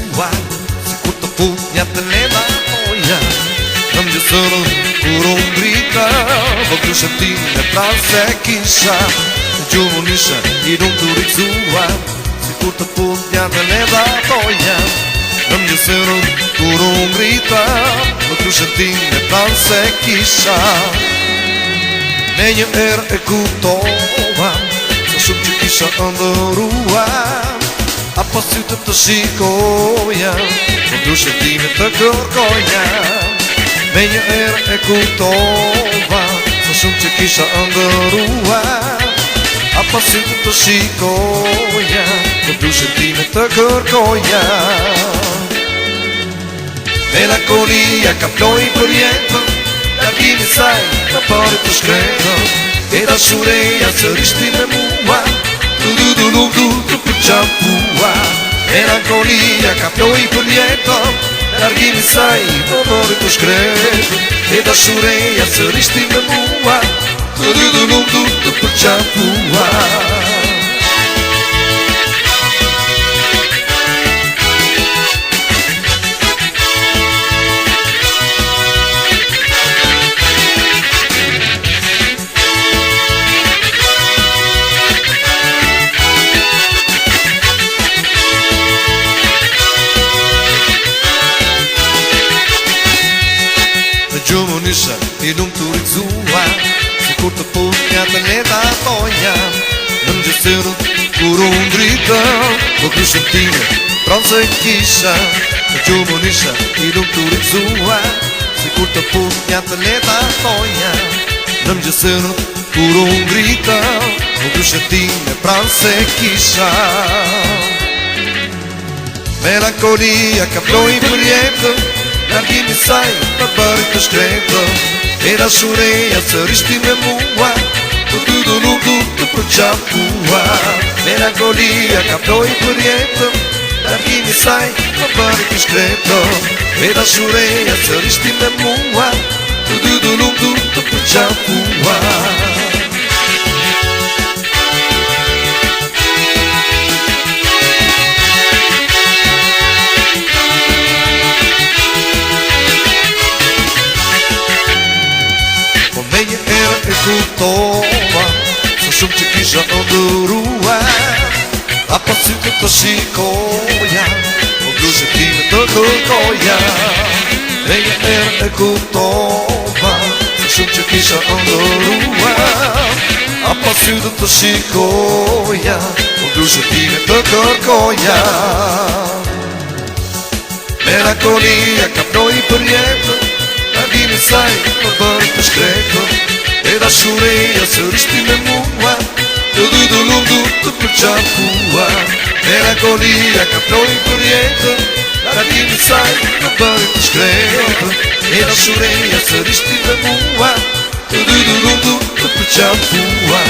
mua, si kur të punja të leda moja. Në mëgjesërën kur unë drita, vë këshën ti me pranë se kisha. Në gjumë nisha i nuk të rikëzua, si kur të punja të leda moja. Në mëgjesërën kur unë drita, vë këshën ti me pranë se kisha. Me një erë e kuptova, sa shumë që kisha ndërua, apo sytë të shikoja, në dushën time të kërkoja. Me një erë e kuptova, sa shumë që kisha ndërua, apo sytë të shikoja, në dushën time të kërkoja. Melankolia ka ploj për jetën, largimi saj ka pare të shkretën, e dashureja sërishti me mua, du të përqapua. Melankolia ka ploj për jetën, largimi saj ka pare të shkretën, e dashureja sërishti me mua, du të përqapua. Gjumë nisha i nuk të rikëzua, si kur të punja të leda toja. Në mëgjesërën kur unë drita, vë këshën time pranë se kisha. Në gjumë nisha i nuk të rikëzua, si kur të punja të leda toja. Në mëgjesërën kur unë drita, vë këshën time pranë se kisha. Melankolia ka ploj për jetën, largimi saj për bërë të shkretën, e dashureja sërishti me mua, du të përqapua. Melankolia ka ploj për jetën, largimi saj për bërë të shkretën, e dashureja sërishti me mua, du të përqapua. Me një erë e kuptova, sa shumë që kisha ndërua, apo sytë të shikoja, o blushën time të kërkoja. Me një erë e kuptova, sa shumë që kisha ndërua, apo sytë të shikoja, o blushën time të kërkoja. Melankolia ka ploj për jetën, largimi saj për bërë të shkretën, e dashureja sërishti me mua, du të përqapua. Melankolia ka ploj për jetën, largimi saj për bërë të shkretën, e dashureja sërishti me mua, du të përqapua.